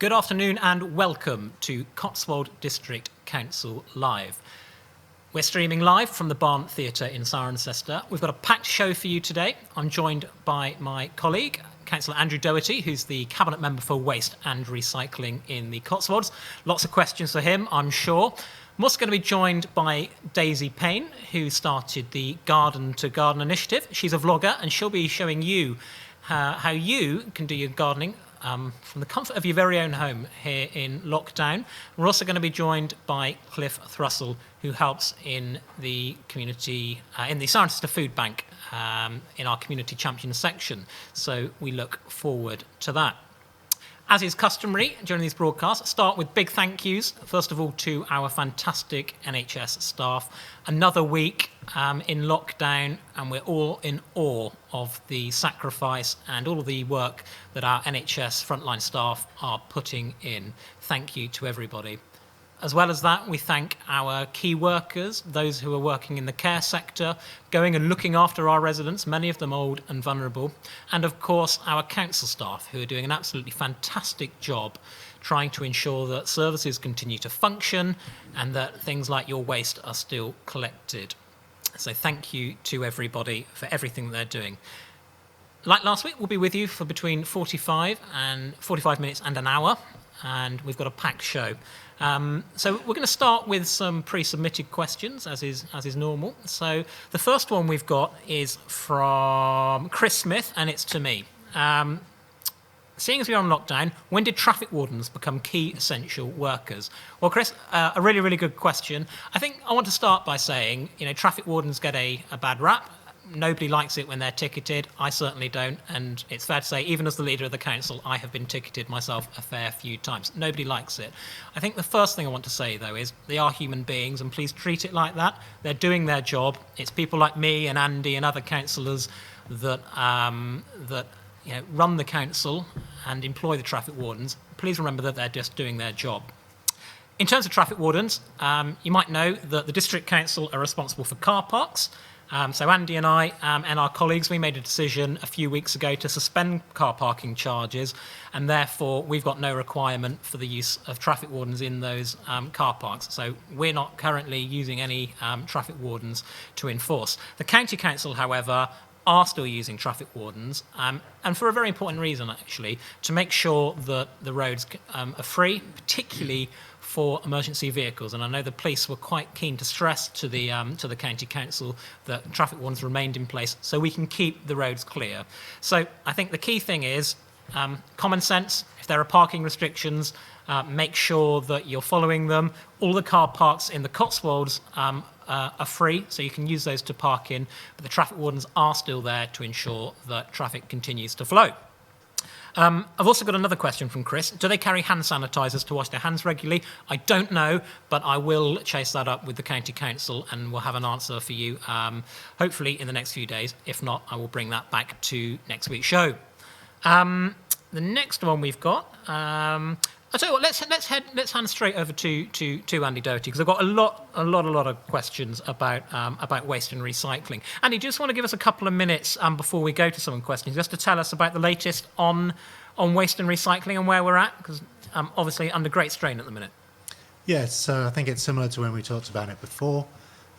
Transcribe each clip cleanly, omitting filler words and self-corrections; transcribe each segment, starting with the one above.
Good afternoon and welcome to Cotswold District Council Live. We're streaming live from the Barn Theatre in Cirencester. We've got a packed show for you today. I'm joined by my colleague, Councillor Andrew Doherty, who's the Cabinet Member for Waste and Recycling in the Cotswolds. Lots of questions for him, I'm sure. I'm also going to be joined by Daisy Payne, who started the Garden to Garden initiative. She's a vlogger and she'll be showing you how you can do your gardening from the comfort of your very own home here in lockdown. We're also going to be joined by Cliff Thrussell, who helps in the community, in the Cirencester Foodbank, in our community champion section. So we look forward to that. As is customary during these broadcasts, start with big thank yous, first of all to our fantastic NHS staff. Another week in lockdown, and we're all in awe of the sacrifice and all of the work that our NHS frontline staff are putting in. Thank you to everybody. As well as that, we thank our key workers, those who are working in the care sector, going and looking after our residents, many of them old and vulnerable, and of course our council staff, who are doing an absolutely fantastic job trying to ensure that services continue to function and that things like your waste are still collected. So thank you to everybody for everything they're doing. Like last week, we'll be with you for between 45 minutes and an hour, and we've got a packed show. So we're going to start with some pre-submitted questions, as is normal. So the first one we've got is from Chris Smith, and it's to me. Seeing as we're on lockdown, when did traffic wardens become key essential workers? Well, Chris, a really, really good question. I think I want to start by saying, traffic wardens get a bad rap. Nobody likes it when they're ticketed. I certainly don't. And it's fair to say, even as the leader of the council, I have been ticketed myself a fair few times. Nobody likes it. I think the first thing I want to say, though, is they are human beings, and please treat it like that. They're doing their job. It's people like me and Andy and other councillors that run the council and employ the traffic wardens. Please remember that they're just doing their job. In terms of traffic wardens, you might know that the district council are responsible for car parks. So Andy and I and our colleagues, we made a decision a few weeks ago to suspend car parking charges, and therefore we've got no requirement for the use of traffic wardens in those car parks. So we're not currently using any traffic wardens to enforce. The county council, however, are still using traffic wardens, and for a very important reason, actually, to make sure that the roads are free, particularly for emergency vehicles. And I know the police were quite keen to stress to the county council that traffic wardens remained in place so we can keep the roads clear. So I think the key thing is common sense. If there are parking restrictions, make sure that you're following them. All the car parks in the Cotswolds are free, so you can use those to park in, but the traffic wardens are still there to ensure that traffic continues to flow. I've also got another question from Chris. Do they carry hand sanitisers to wash their hands regularly? I don't know, but I will chase that up with the county council and we'll have an answer for you, hopefully in the next few days. If not, I will bring that back to next week's show. The next one we've got, I'll tell you what, let's hand straight over to Andy Doherty, because I've got a lot of questions about waste and recycling. Andy, do you just want to give us a couple of minutes before we go to some questions, just to tell us about the latest on waste and recycling and where we're at, because obviously under great strain at the minute. Yes, I think it's similar to when we talked about it before.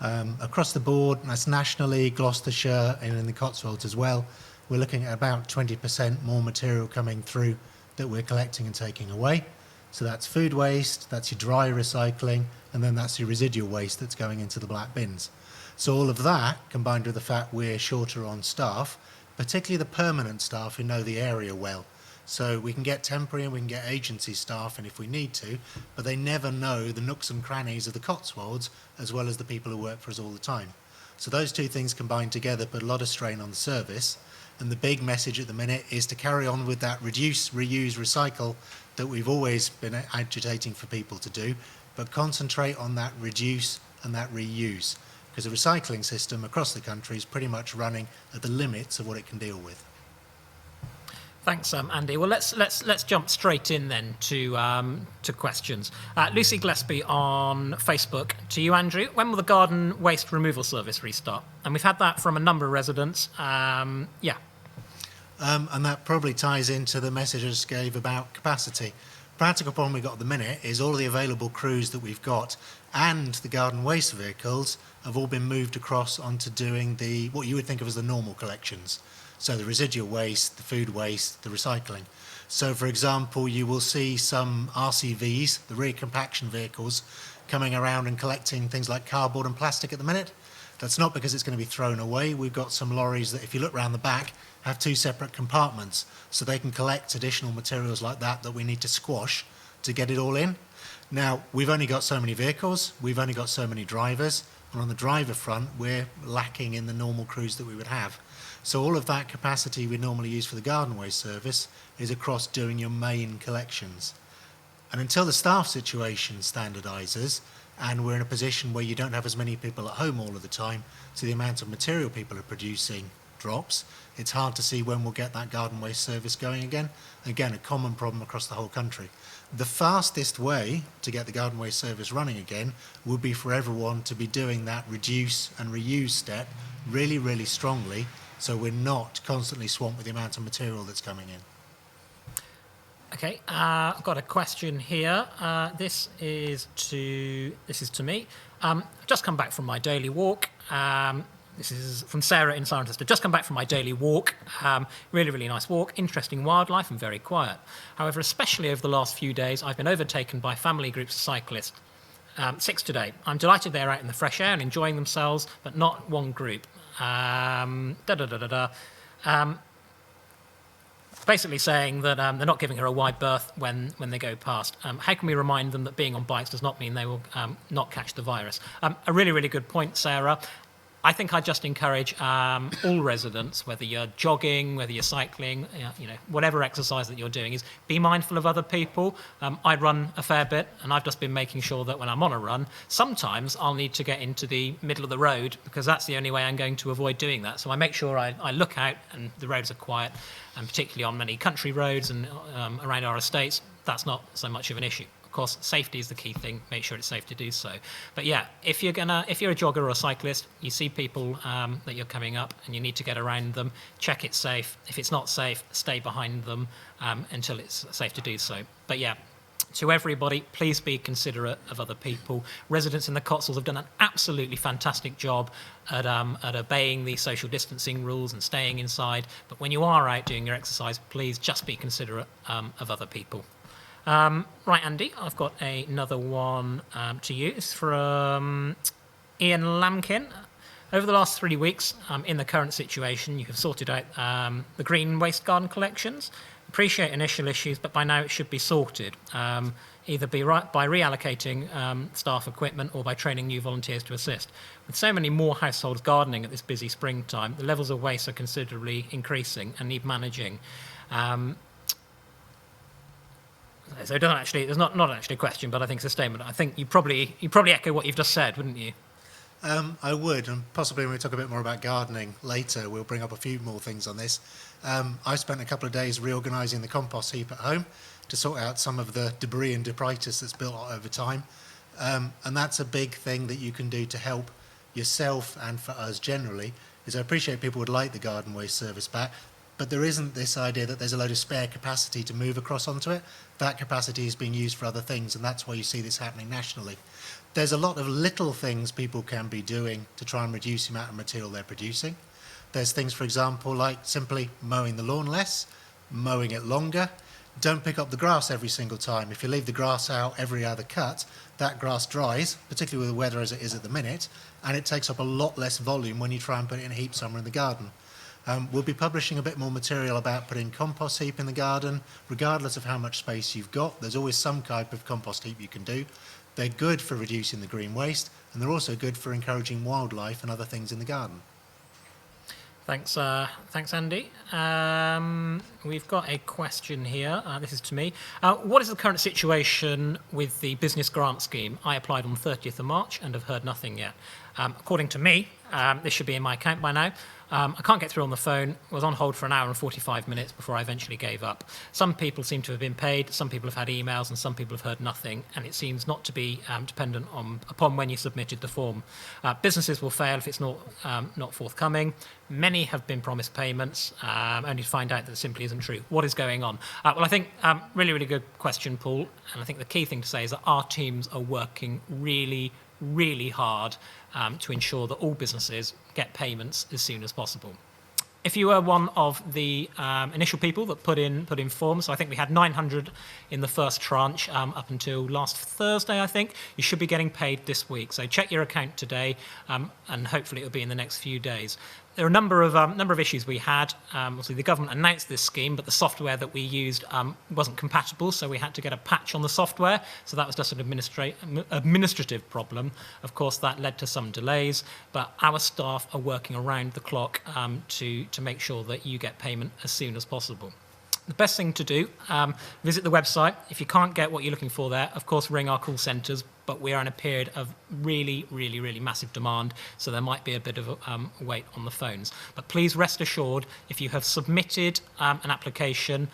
Across the board, that's nationally, Gloucestershire and in the Cotswolds as well, we're looking at about 20% more material coming through that we're collecting and taking away. So that's food waste, that's your dry recycling, and then that's your residual waste that's going into the black bins. So all of that, combined with the fact we're shorter on staff, particularly the permanent staff who know the area well. So we can get temporary and we can get agency staff, and if we need to, but they never know the nooks and crannies of the Cotswolds as well as the people who work for us all the time. So those two things combined together put a lot of strain on the service. And the big message at the minute is to carry on with that reduce, reuse, recycle that we've always been agitating for people to do, but concentrate on that reduce and that reuse, because the recycling system across the country is pretty much running at the limits of what it can deal with. Thanks, Andy. Well, let's jump straight in then to questions. Lucy Gillespie on Facebook. To you, Andrew. When will the garden waste removal service restart? And we've had that from a number of residents. And that probably ties into the message I just gave about capacity. Practical problem we've got at the minute is all of the available crews that we've got and the garden waste vehicles have all been moved across onto doing what you would think of as the normal collections. So the residual waste, the food waste, the recycling. So for example, you will see some RCVs, the rear compaction vehicles, coming around and collecting things like cardboard and plastic at the minute. That's not because it's going to be thrown away. We've got some lorries that, if you look around the back, have 2 separate compartments, so they can collect additional materials like that we need to squash to get it all in. Now, we've only got so many vehicles, we've only got so many drivers, and on the driver front, we're lacking in the normal crews that we would have. So all of that capacity we normally use for the garden waste service is across doing your main collections. And until the staff situation standardises, and we're in a position where you don't have as many people at home all of the time, so the amount of material people are producing drops, it's hard to see when we'll get that garden waste service going again. Again, a common problem across the whole country. The fastest way to get the garden waste service running again would be for everyone to be doing that reduce and reuse step really, really strongly, so we're not constantly swamped with the amount of material that's coming in. Okay, I've got a question here. This is to me. Just come back from my daily walk. This is from Sarah in Cirencester. Just come back from my daily walk. Really, really nice walk. Interesting wildlife and very quiet. However, especially over the last few days, I've been overtaken by family groups of cyclists. 6 today. I'm delighted they're out in the fresh air and enjoying themselves, but not one group. Basically saying that they're not giving her a wide berth when they go past. How can we remind them that being on bikes does not mean they will not catch the virus? A really, really good point, Sarah. I think I'd just encourage all residents, whether you're jogging, whether you're cycling, whatever exercise that you're doing, is be mindful of other people. I run a fair bit, and I've just been making sure that when I'm on a run, sometimes I'll need to get into the middle of the road because that's the only way I'm going to avoid doing that. So I make sure I look out and the roads are quiet, and particularly on many country roads and around our estates, that's not so much of an issue. Of course, safety is the key thing. Make sure it's safe to do so. But yeah, if you're a jogger or a cyclist, you see people that you're coming up and you need to get around them, check it's safe. If it's not safe, stay behind them until it's safe to do so. But yeah, to everybody, please be considerate of other people. Residents in the Cotswolds have done an absolutely fantastic job at obeying the social distancing rules and staying inside. But when you are out doing your exercise, please just be considerate of other people. Right, Andy, I've got another one to you. It's from Ian Lamkin. Over the last 3 weeks, in the current situation, you have sorted out the green waste garden collections. Appreciate initial issues, but by now it should be sorted, either by reallocating staff equipment or by training new volunteers to assist. With so many more households gardening at this busy springtime, the levels of waste are considerably increasing and need managing. So it doesn't actually, there's not actually a question, but I think it's a statement. I think you probably echo what you've just said, wouldn't you? I would, and possibly when we talk a bit more about gardening later, we'll bring up a few more things on this. I spent a couple of days reorganising the compost heap at home to sort out some of the debris and detritus that's built up over time. And that's a big thing that you can do to help yourself and for us generally, is I appreciate people would like the garden waste service back, but there isn't this idea that there's a load of spare capacity to move across onto it. That capacity is being used for other things, and that's why you see this happening nationally. There's a lot of little things people can be doing to try and reduce the amount of material they're producing. There's things, for example, like simply mowing the lawn less, mowing it longer. Don't pick up the grass every single time. If you leave the grass out every other cut, that grass dries, particularly with the weather as it is at the minute, and it takes up a lot less volume when you try and put it in a heap somewhere in the garden. We'll be publishing a bit more material about putting compost heap in the garden, regardless of how much space you've got. There's always some type of compost heap you can do. They're good for reducing the green waste, and they're also good for encouraging wildlife and other things in the garden. Thanks, Andy. We've got a question here. This is to me. What is the current situation with the business grant scheme? I applied on 30th of March and have heard nothing yet. According to me, This should be in my account by now. I can't get through on the phone. I was on hold for an hour and 45 minutes before I eventually gave up. Some people seem to have been paid, some people have had emails, and some people have heard nothing, and it seems not to be dependent upon when you submitted the form. Businesses will fail if it's not forthcoming. Many have been promised payments, only to find out that it simply isn't true. What is going on? Well, I think really, really good question, Paul, and I think the key thing to say is that our teams are working really, really hard to ensure that all businesses get payments as soon as possible. If you were one of the initial people that put in forms, so I think we had 900 in the first tranche up until last Thursday, I think, you should be getting paid this week. So check your account today, and hopefully it'll be in the next few days. There are a number of issues we had. Obviously, the government announced this scheme, but the software that we used wasn't compatible, so we had to get a patch on the software. So that was just an administrative problem. Of course, that led to some delays, but our staff are working around the clock to make sure that you get payment as soon as possible. The best thing to do, visit the website. If you can't get what you're looking for there, of course, ring our call centres, but we are in a period of really, really, really massive demand, so there might be a bit of a wait on the phones. But please rest assured, if you have submitted an application,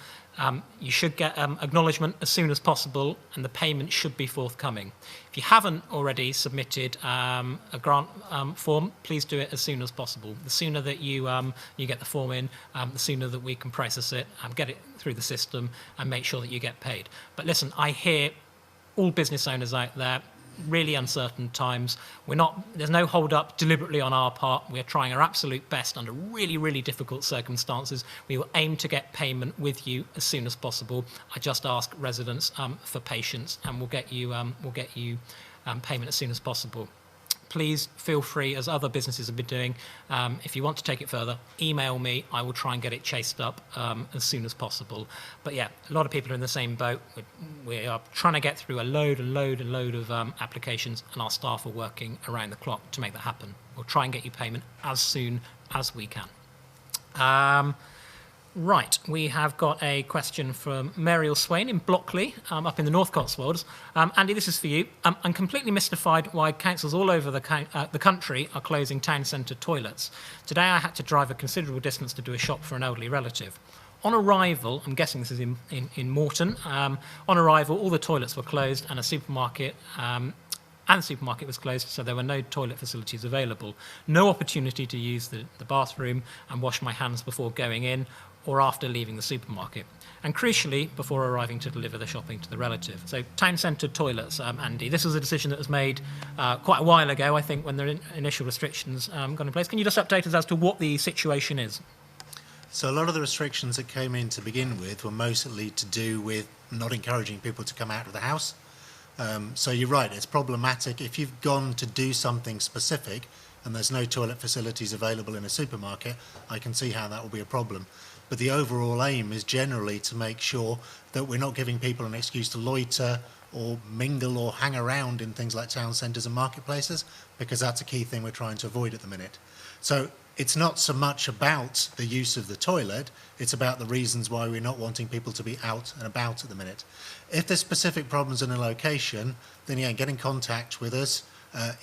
you should get acknowledgement as soon as possible, and the payment should be forthcoming. If you haven't already submitted a grant form, please do it as soon as possible. The sooner that you get the form in, the sooner that we can process it, get it through the system, and make sure that you get paid. But listen, I hear all business owners out there, really uncertain times. There's no hold up deliberately on our part. We're trying our absolute best under really, really difficult circumstances. We will aim to get payment with you as soon as possible. I just ask residents for patience, and we'll get you payment as soon as possible. Please feel free, as other businesses have been doing, if you want to take it further, email me. I will try and get it chased up as soon as possible. But yeah, a lot of people are in the same boat. We are trying to get through a load of applications, and our staff are working around the clock to make that happen. We'll try and get you payment as soon as we can. Right, we have got a question from Muriel Swain in Blockley, up in the North Cotswolds. Andy, this is for you. I'm completely mystified why councils all over the country are closing town centre toilets. Today I had to drive a considerable distance to do a shop for an elderly relative. On arrival, I'm guessing this is in Morton, on arrival all the toilets were closed, and a supermarket was closed, so there were no toilet facilities available. No opportunity to use the bathroom and wash my hands before going in or after leaving the supermarket, and crucially, before arriving to deliver the shopping to the relative. So town-centred toilets, Andy, this was a decision that was made quite a while ago, I think, when the initial restrictions got in place. Can you just update us as to what the situation is? So a lot of the restrictions that came in to begin with were mostly to do with not encouraging people to come out of the house. So you're right, it's problematic. If you've gone to do something specific and there's no toilet facilities available in a supermarket, I can see how that will be a problem. But the overall aim is generally to make sure that we're not giving people an excuse to loiter or mingle or hang around in things like town centres and marketplaces, because that's a key thing we're trying to avoid at the minute. So it's not so much about the use of the toilet, it's about the reasons why we're not wanting people to be out and about at the minute. If there's specific problems in a location, then yeah, get in contact with us,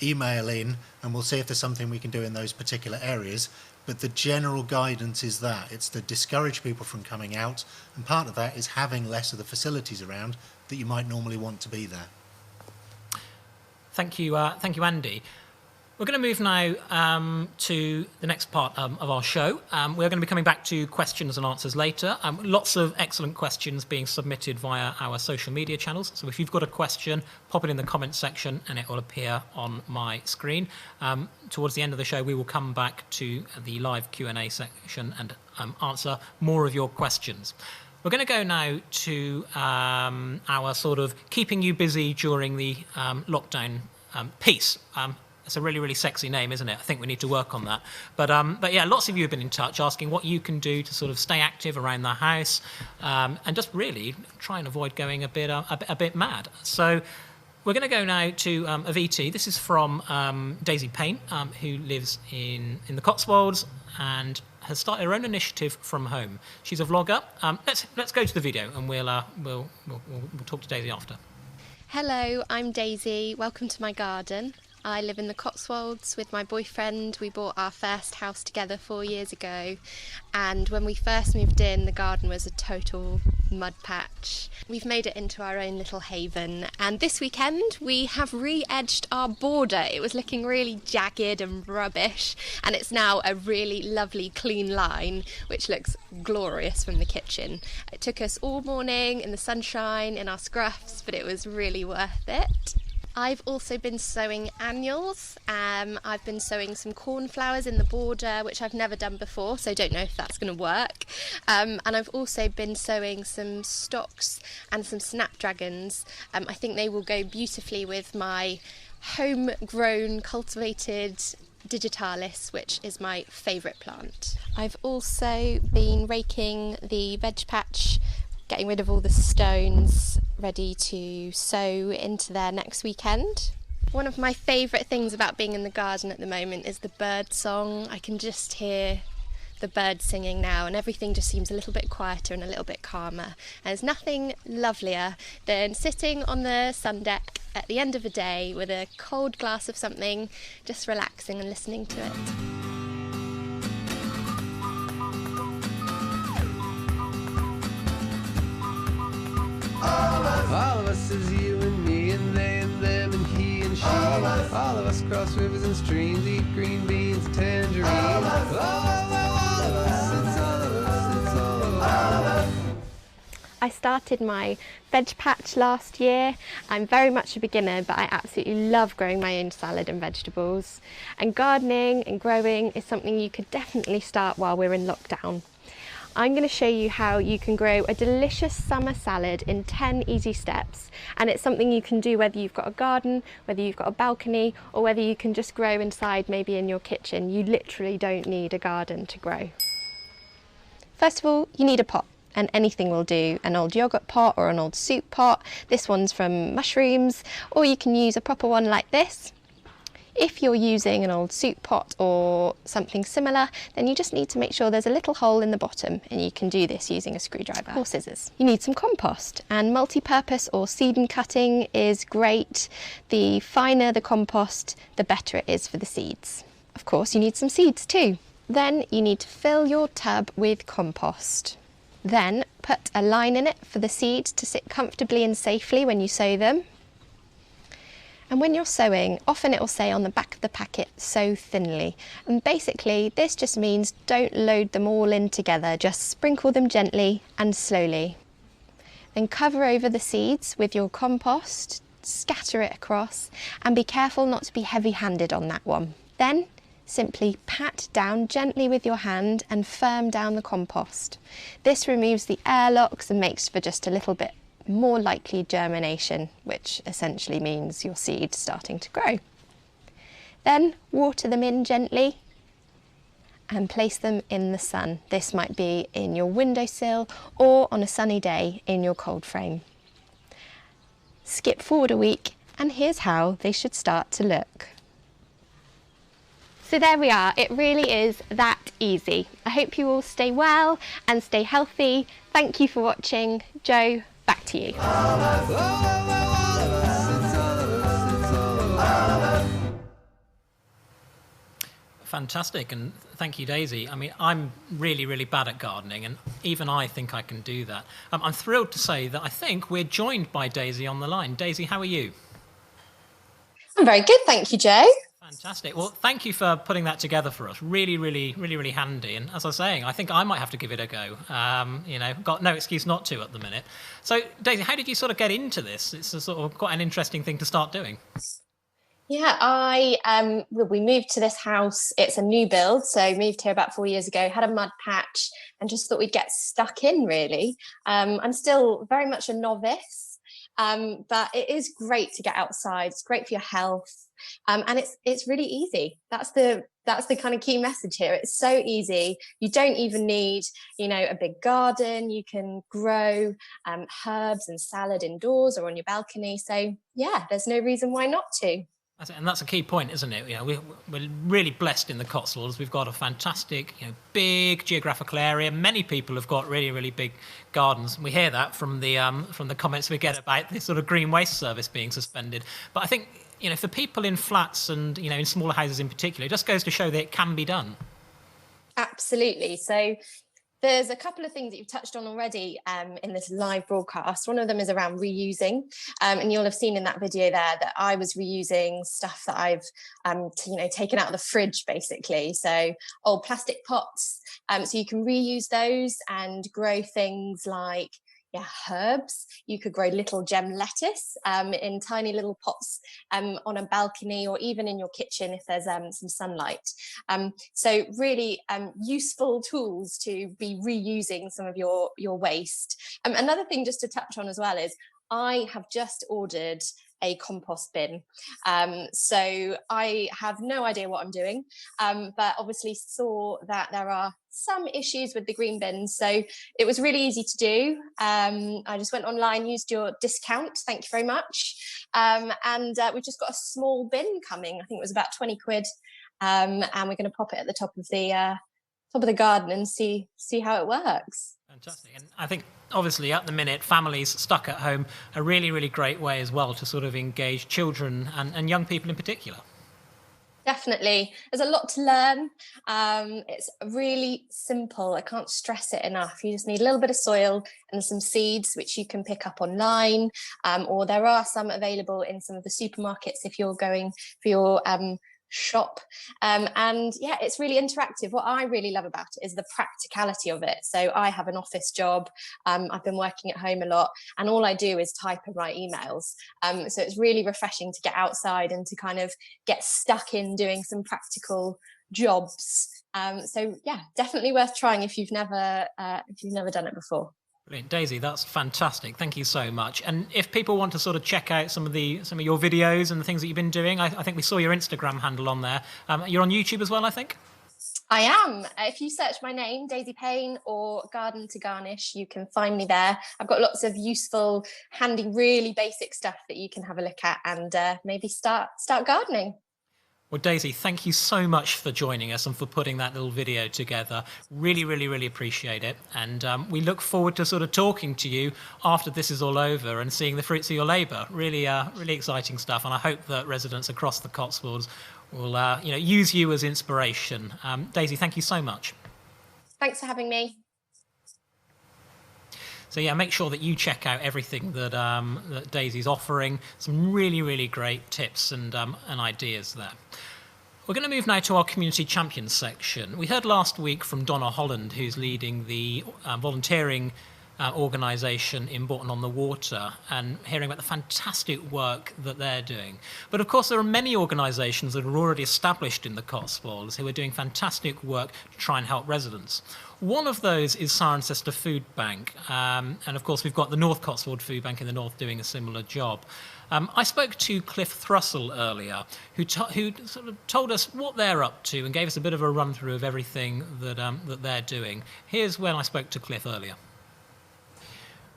email in, and we'll see if there's something we can do in those particular areas. But the general guidance is that it's to discourage people from coming out, and part of that is having less of the facilities around that you might normally want to be there. Thank you, Andy. We're going to move now to the next part of our show. We're going to be coming back to questions and answers later. Lots of excellent questions being submitted via our social media channels. So if you've got a question, pop it in the comments section and it will appear on my screen. Towards the end of the show, we will come back to the live Q&A section and answer more of your questions. We're going to go now to our sort of keeping you busy during the lockdown piece. It's a really, really sexy name, isn't it? I think we need to work on that. But yeah, lots of you have been in touch asking what you can do to sort of stay active around the house and just really try and avoid going a bit mad. So we're going to go now to a VT. This is from Daisy Payne, who lives in the Cotswolds and has started her own initiative from home. She's a vlogger. Let's go to the video and we'll talk to Daisy after. Hello, I'm Daisy. Welcome to my garden. I live in the Cotswolds with my boyfriend. We bought our first house together 4 years ago, and when we first moved in, the garden was a total mud patch. We've made it into our own little haven, and this weekend we have re-edged our border. It was looking really jagged and rubbish, and it's now a really lovely clean line which looks glorious from the kitchen. It took us all morning in the sunshine in our scruffs, but it was really worth it. I've also been sowing annuals. I've been sowing some cornflowers in the border, which I've never done before, so don't know if that's going to work. And I've also been sowing some stocks and some snapdragons. I think they will go beautifully with my homegrown cultivated digitalis, which is my favourite plant. I've also been raking the veg patch, getting rid of all the stones, ready to sow into there next weekend. One of my favourite things about being in the garden at the moment is the bird song. I can just hear the birds singing now, and everything just seems a little bit quieter and a little bit calmer. And there's nothing lovelier than sitting on the sun deck at the end of a day with a cold glass of something, just relaxing and listening to it. All of us is you and me and they and them and he and she. All of us cross rivers and streams, eat green beans and tangerines. All of us, it's all of us, it's all of us. I started my veg patch last year. I'm very much a beginner, but I absolutely love growing my own salad and vegetables. And gardening and growing is something you could definitely start while we're in lockdown. I'm going to show you how you can grow a delicious summer salad in 10 easy steps, and it's something you can do whether you've got a garden, whether you've got a balcony, or whether you can just grow inside, maybe in your kitchen. You literally don't need a garden to grow. First of all, you need a pot, and anything will do. An old yogurt pot or an old soup pot. This one's from mushrooms, or you can use a proper one like this. If you're using an old soup pot or something similar, then you just need to make sure there's a little hole in the bottom, and you can do this using a screwdriver or scissors. You need some compost, and multi-purpose or seed and cutting is great. The finer the compost, the better it is for the seeds. Of course, you need some seeds too. Then you need to fill your tub with compost. Then put a line in it for the seeds to sit comfortably and safely when you sow them. And when you're sowing, often it will say on the back of the packet, sow thinly. And basically, this just means don't load them all in together, just sprinkle them gently and slowly. Then cover over the seeds with your compost, scatter it across, and be careful not to be heavy-handed on that one. Then simply pat down gently with your hand and firm down the compost. This removes the airlocks and makes for just a little bit more likely germination, which essentially means your seeds starting to grow. Then water them in gently and place them in the sun. This might be in your windowsill or on a sunny day in your cold frame. Skip forward a week and here's how they should start to look. So there we are, it really is that easy. I hope you all stay well and stay healthy. Thank you for watching. Jo, back to you. Fantastic, and thank you, Daisy. I mean, I'm really, really bad at gardening, and even I think I can do that. I'm thrilled to say that I think we're joined by Daisy on the line. Daisy, how are you? I'm very good, thank you, Jo. Fantastic. Well, thank you for putting that together for us. Really, really, really, really handy. And as I was saying, I think I might have to give it a go. Got no excuse not to at the minute. So, Daisy, how did you sort of get into this? It's a sort of quite an interesting thing to start doing. Yeah, we moved to this house. It's a new build, so moved here about 4 years ago, had a mud patch and just thought we'd get stuck in, really. I'm still very much a novice, but it is great to get outside. It's great for your health. And it's really easy. That's the kind of key message here. It's so easy. You don't even need, a big garden. You can grow herbs and salad indoors or on your balcony. So yeah, there's no reason why not to. And that's a key point, isn't it? We're really blessed in the Cotswolds. We've got a fantastic, big geographical area. Many people have got really, really big gardens. We hear that from the comments we get about this sort of green waste service being suspended. But I think you know, for people in flats and, you know, in smaller houses in particular, it just goes to show that it can be done. Absolutely. So there's a couple of things that you've touched on already in this live broadcast. One of them is around reusing, and you'll have seen in that video there that I was reusing stuff that I've taken out of the fridge, basically. So old plastic pots, so you can reuse those and grow things like herbs. You could grow little gem lettuce in tiny little pots on a balcony, or even in your kitchen if there's some sunlight. So really useful tools to be reusing some of your waste. Another thing just to touch on as well is I have just ordered a compost bin. So I have no idea what I'm doing, but obviously saw that there are some issues with the green bins. So it was really easy to do. I just went online, used your discount. Thank you very much. And we've just got a small bin coming. I think it was about 20 quid. And we're going to pop it at the top of the garden and see how it works. Fantastic. And I think obviously at the minute, families stuck at home, a really, really great way as well to sort of engage children and young people in particular. Definitely. There's a lot to learn. It's really simple. I can't stress it enough. You just need a little bit of soil and some seeds, which you can pick up online, or there are some available in some of the supermarkets if you're going for your shop. And yeah, it's really interactive. What I really love about it is the practicality of it. So I have an office job. I've been working at home a lot, and all I do is type and write emails. So it's really refreshing to get outside and to kind of get stuck in doing some practical jobs. So yeah, definitely worth trying if you've never done it before. Brilliant. Daisy, that's fantastic. Thank you so much. And if people want to sort of check out some of your videos and the things that you've been doing, I think we saw your Instagram handle on there. You're on YouTube as well, I think? I am. If you search my name, Daisy Payne, or Garden to Garnish, you can find me there. I've got lots of useful, handy, really basic stuff that you can have a look at and maybe start gardening. Well, Daisy, thank you so much for joining us and for putting that little video together. Really, really, really appreciate it. And we look forward to sort of talking to you after this is all over and seeing the fruits of your labour. Really, really exciting stuff. And I hope that residents across the Cotswolds will, use you as inspiration. Daisy, thank you so much. Thanks for having me. So yeah, make sure that you check out everything that Daisy's offering. Some really, really great tips and ideas there. We're going to move now to our Community Champions section. We heard last week from Donna Holland, who's leading the volunteering organisation in Bourton-on-the-Water, and hearing about the fantastic work that they're doing. But of course, there are many organisations that are already established in the Cotswolds who are doing fantastic work to try and help residents. One of those is Cirencester Foodbank, and of course we've got the North Cotswold Foodbank in the north doing a similar job. I spoke to Cllr Thrussell earlier, who sort of told us what they're up to and gave us a bit of a run through of everything that they're doing. Here's when I spoke to Cllr earlier.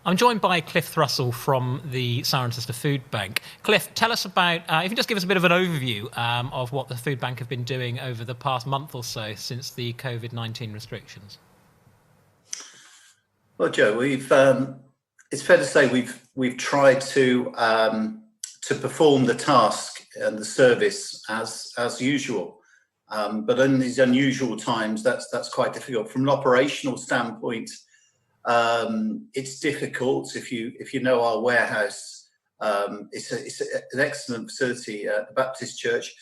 I'm joined by Cllr Thrussell from the Cirencester Foodbank. Cllr, tell us about, if you can just give us a bit of an overview of what the Foodbank have been doing over the past month or so since the COVID-19 restrictions. Well, Joe, it's fair to say we've tried to perform the task and the service as usual, but in these unusual times, that's quite difficult from an operational standpoint. It's difficult if you know our warehouse. It's an excellent facility at the Baptist Church,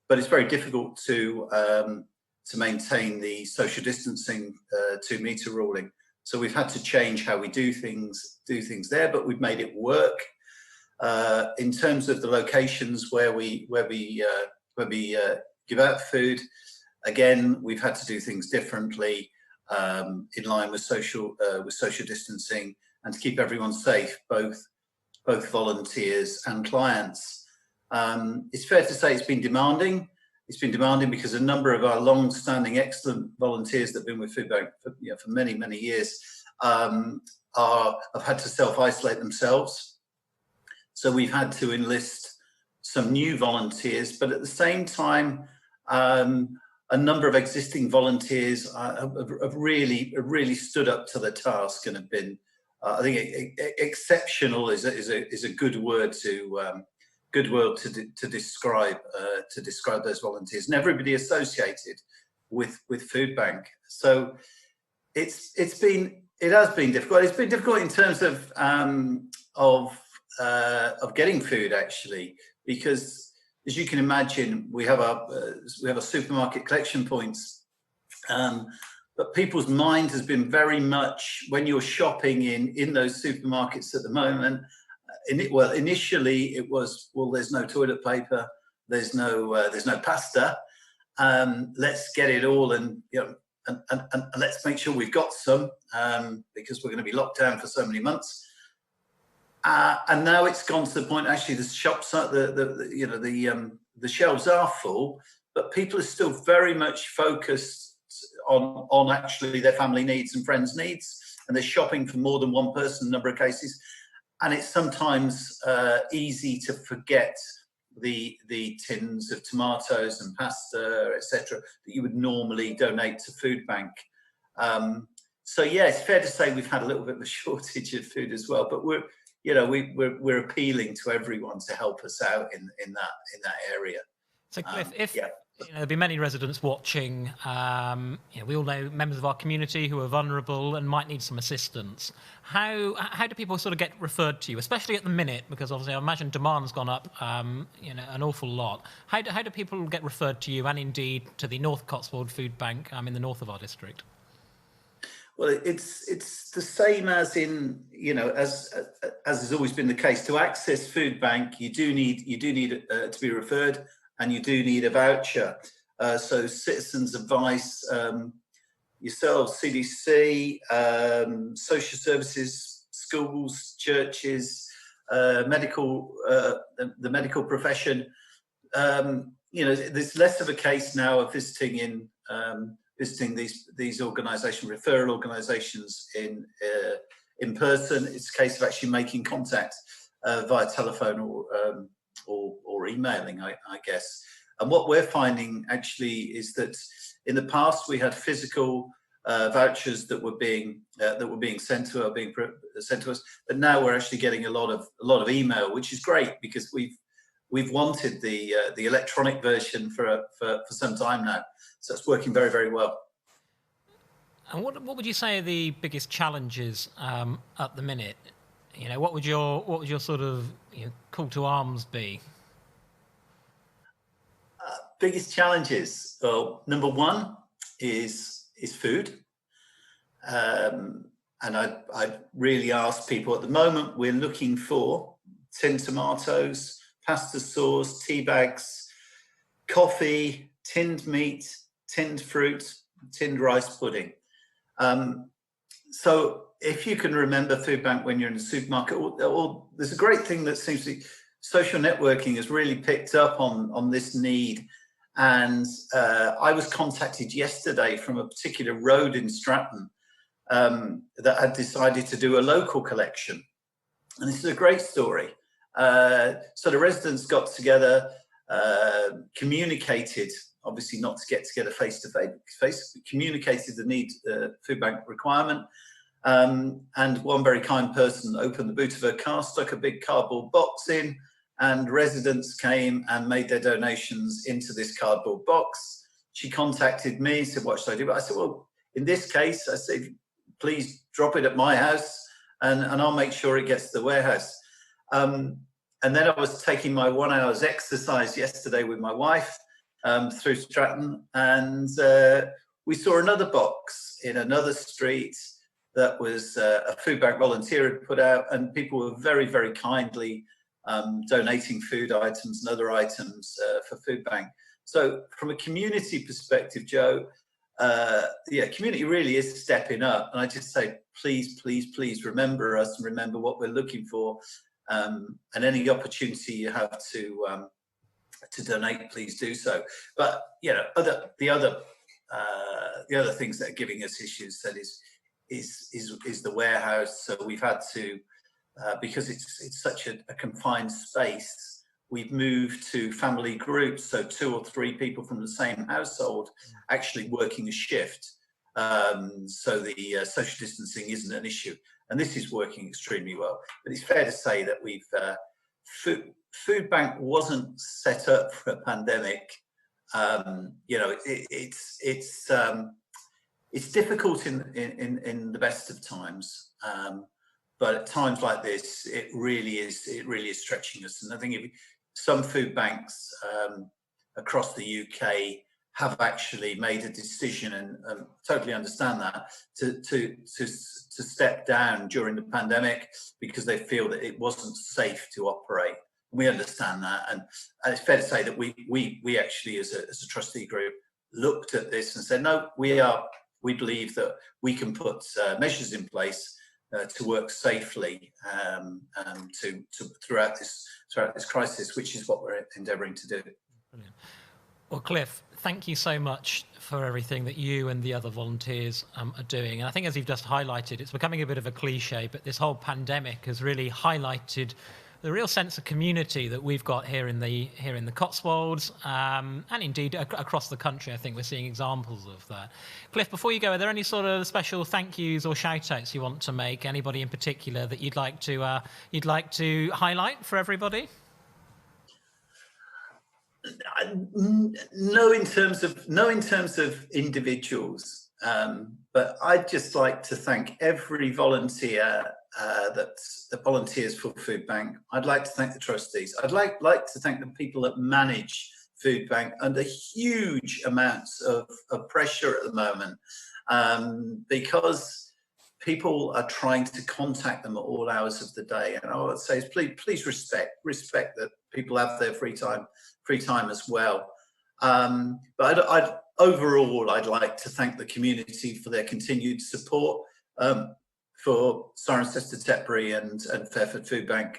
but it's very difficult to maintain the social distancing 2 metre ruling. So we've had to change how we do things there, but we've made it work. In terms of the locations where we give out food, again we've had to do things differently in line with social distancing and to keep everyone safe, both volunteers and clients. It's fair to say it's been demanding. It's been demanding because a number of our long-standing, excellent volunteers that have been with Foodbank for many, many years have had to self-isolate themselves. So we've had to enlist some new volunteers, but at the same time, a number of existing volunteers have really stood up to the task and have been, I think, exceptional is a good word to good word to describe those volunteers and everybody associated with Foodbank. So it has been difficult. It's been difficult in terms of getting food, actually, because as you can imagine, we have our supermarket collection points, but people's mind has been very much when you're shopping in those supermarkets at the moment. Initially it was, well, there's no toilet paper, there's no pasta. Let's get it all, and let's make sure we've got some, because we're going to be locked down for so many months. And now it's gone to the point, actually, the shops are, the shelves are full, but people are still very much focused on actually their family needs and friends' needs, and they're shopping for more than one person in a number of cases. And it's sometimes easy to forget the tins of tomatoes and pasta, etc., that you would normally donate to Foodbank. So yeah, it's fair to say we've had a little bit of a shortage of food as well, but we're appealing to everyone to help us out in that area. So Cliff, if there'll be many residents watching, we all know members of our community who are vulnerable and might need some assistance. How do people sort of get referred to you, especially at the minute, because obviously I imagine demand's gone up, an awful lot. How do people get referred to you, and indeed to the North Cotswold Food Bank in the north of our district? Well, it's the same as in, as has always been the case. To access Foodbank, you do need to be referred, and you do need a voucher. So citizens' advice, yourselves, CDC, social services, schools, churches, the medical profession. There's less of a case now of visiting these organisations, referral organisations in person. It's a case of actually making contact via telephone or emailing, I guess. And what we're finding actually is that in the past we had physical vouchers that were being sent to us, but now we're actually getting a lot of email, which is great, because we've wanted the electronic version for some time now. So it's working very, very well. And what would you say are the biggest challenges at the minute? What would your sort of call to arms be? Biggest challenges. Well, number one is food, and I really ask people at the moment. We're looking for tinned tomatoes, pasta sauce, tea bags, coffee, tinned meat, tinned fruit, tinned rice pudding. So if you can remember Foodbank when you're in the supermarket, or there's a great thing that seems to be, social networking has really picked up on this need. And I was contacted yesterday from a particular road in Stratton that had decided to do a local collection. And this is a great story. So the residents got together, communicated, obviously not to get together face to face, communicated the need, Foodbank requirement. And one very kind person opened the boot of her car, stuck a big cardboard box in, and residents came and made their donations into this cardboard box. She contacted me, said, what should I do? But I said, well, in this case, I said, please drop it at my house and I'll make sure it gets to the warehouse. And then I was taking my 1 hour's exercise yesterday with my wife through Stratton, and we saw another box in another street that was a Foodbank volunteer had put out, and people were very, very kindly donating food items and other items for Foodbank. So from a community perspective, Joe, community really is stepping up. And I just say, please, please, please remember us and remember what we're looking for. And any opportunity you have to donate, please do so. But the other things that are giving us issues that is the warehouse. So we've had to, because it's such a confined space, we've moved to family groups, so 2 or 3 people from the same household actually working a shift. So the social distancing isn't an issue, and this is working extremely well. But it's fair to say that we've Foodbank wasn't set up for a pandemic. It's difficult in the best of times, but at times like this, it really is stretching us. And I think some food banks across the UK have actually made a decision, and totally understand that, to step down during the pandemic because they feel that it wasn't safe to operate. We understand that, and it's fair to say that we actually, as a trustee group, looked at this and said, no, we believe that we can put measures in place to work safely throughout this crisis, which is what we're endeavouring to do. Brilliant. Well, Cliff, thank you so much for everything that you and the other volunteers are doing. And I think, as you've just highlighted, it's becoming a bit of a cliche, but this whole pandemic has really highlighted the real sense of community that we've got here in the Cotswolds, and indeed across the country. I think we're seeing examples of that. Cliff, before you go, are there any sort of special thank yous or shout outs you want to make? Anybody in particular that you'd like to highlight for everybody? No, in terms of individuals, but I'd just like to thank every volunteer that volunteers for Foodbank. I'd like to thank the trustees. I'd like to thank the people that manage Foodbank under huge amounts of pressure at the moment, because people are trying to contact them at all hours of the day. And I would say, please respect that people have their free time as well. But overall, I'd like to thank the community for their continued support for Cirencester, Tetbury and Fairford Foodbank,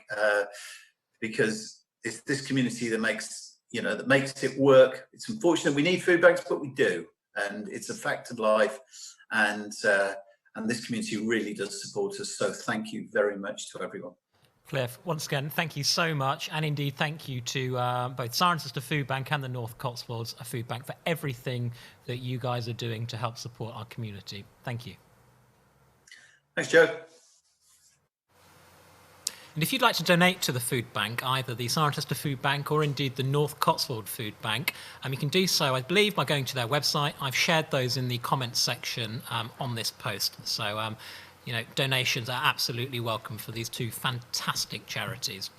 because it's this community that makes it work. It's unfortunate we need food banks, but we do, and it's a fact of life. And this community really does support us. So thank you very much to everyone. Cliff, once again, thank you so much. And indeed, thank you to both Cirencester Foodbank and the North Cotswolds Foodbank for everything that you guys are doing to help support our community. Thank you. Thanks, Joe. And if you'd like to donate to the food bank, either the Cirencester Food Bank or indeed the North Cotswold Food Bank, you can do so, I believe, by going to their website. I've shared those in the comments section on this post. So, donations are absolutely welcome for these two fantastic charities.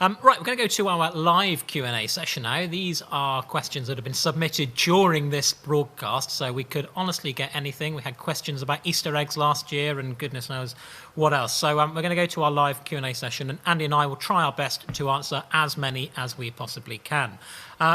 Right, we're going to go to our live Q&A session now. These are questions that have been submitted during this broadcast, so we could honestly get anything. We had questions about Easter eggs last year and goodness knows what else. So we're going to go to our live Q&A session, and Andy and I will try our best to answer as many as we possibly can.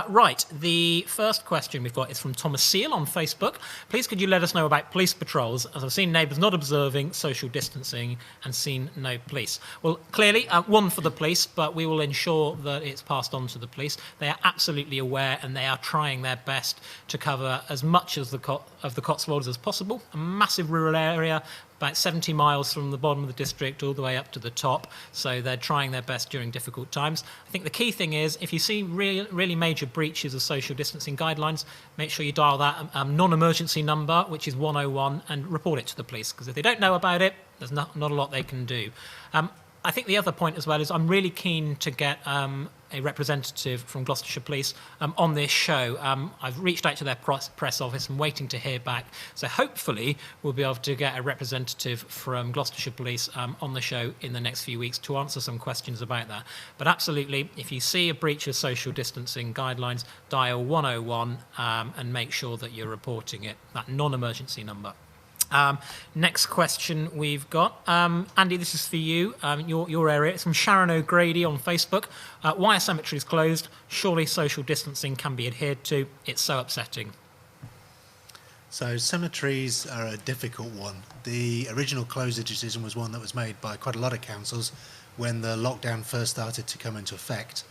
Right, the first question we've got is from Thomas Seal on Facebook. Please could you let us know about police patrols, as I've seen neighbours not observing social distancing and seen no police. Well, clearly, one for the police, but we will ensure that it's passed on to the police. They are absolutely aware and they are trying their best to cover as much of the Cotswolds as possible. A massive rural area, about 70 miles from the bottom of the district all the way up to the top. So they're trying their best during difficult times. I think the key thing is, if you see really major breaches of social distancing guidelines, make sure you dial that non-emergency number, which is 101, and report it to the police. Because if they don't know about it, there's not a lot they can do. I think the other point as well is I'm really keen to get a representative from Gloucestershire Police on this show. I've reached out to their press office and waiting to hear back. So hopefully we'll be able to get a representative from Gloucestershire Police on the show in the next few weeks to answer some questions about that. But absolutely, if you see a breach of social distancing guidelines, dial 101 and make sure that you're reporting it, that non-emergency number. Next question we've got. Andy, this is for you, your area. It's from Sharon O'Grady on Facebook. Why are cemeteries closed? Surely social distancing can be adhered to. It's so upsetting. So cemeteries are a difficult one. The original closure decision was one that was made by quite a lot of councils when the lockdown first started to come into effect.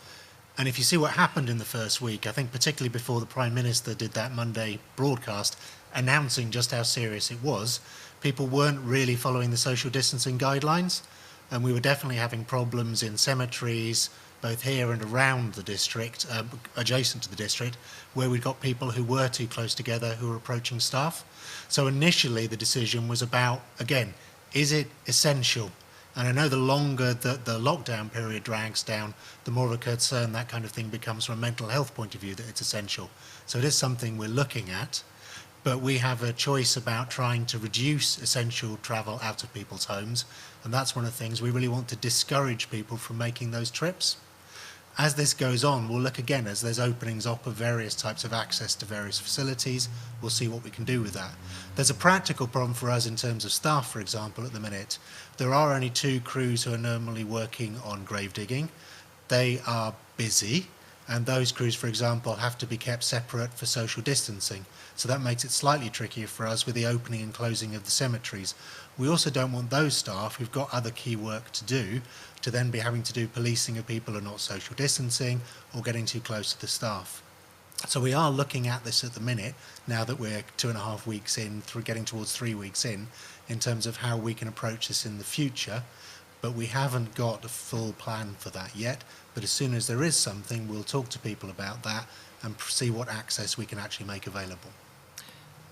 And if you see what happened in the first week, I think particularly before the Prime Minister did that Monday broadcast announcing just how serious it was, people weren't really following the social distancing guidelines. And we were definitely having problems in cemeteries, both here and around the district, adjacent to the district, where we'd got people who were too close together who were approaching staff. So initially the decision was about, again, is it essential? And I know the longer that the lockdown period drags down, the more of a concern that kind of thing becomes from a mental health point of view, that it's essential. So it is something we're looking at, but we have a choice about trying to reduce essential travel out of people's homes. And that's one of the things we really want to discourage people from making those trips. As this goes on, we'll look again as there's openings up of various types of access to various facilities. We'll see what we can do with that. There's a practical problem for us in terms of staff, for example, at the minute. There are only 2 crews who are normally working on grave digging. They are busy, and those crews, for example, have to be kept separate for social distancing. So that makes it slightly trickier for us with the opening and closing of the cemeteries. We also don't want those staff who've got other key work to do to then be having to do policing of people who are not social distancing or getting too close to the staff. So we are looking at this at the minute, now that we're 2.5 weeks in, through getting towards 3 weeks in terms of how we can approach this in the future. But we haven't got a full plan for that yet. But as soon as there is something, we'll talk to people about that and see what access we can actually make available.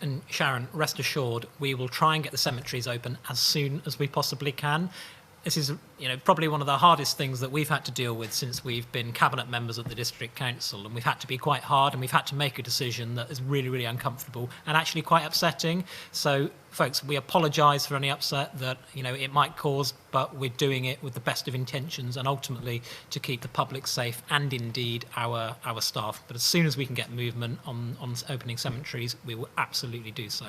And Sharon, rest assured, we will try and get the cemeteries open as soon as we possibly can. This is, probably one of the hardest things that we've had to deal with since we've been cabinet members of the district council, and we've had to be quite hard, and we've had to make a decision that is really, really uncomfortable and actually quite upsetting. So, folks, we apologise for any upset that it might cause, but we're doing it with the best of intentions and ultimately to keep the public safe and indeed our staff. But as soon as we can get movement on opening cemeteries, we will absolutely do so.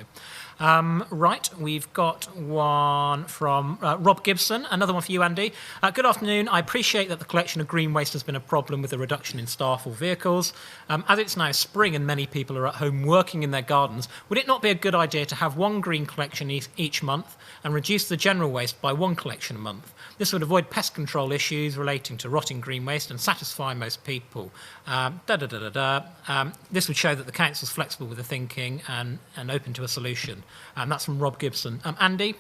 Right, we've got one from Rob Gibson, another one for you, Andy. Good afternoon. I appreciate that the collection of green waste has been a problem with the reduction in staff or vehicles. As it's now spring and many people are at home working in their gardens, would it not be a good idea to have one green collection each month and reduce the general waste by one collection a month? This would avoid pest control issues relating to rotting green waste and satisfy most people. This would show that the council's flexible with the thinking and open to a solution. That's from Rob Gibson. Andy?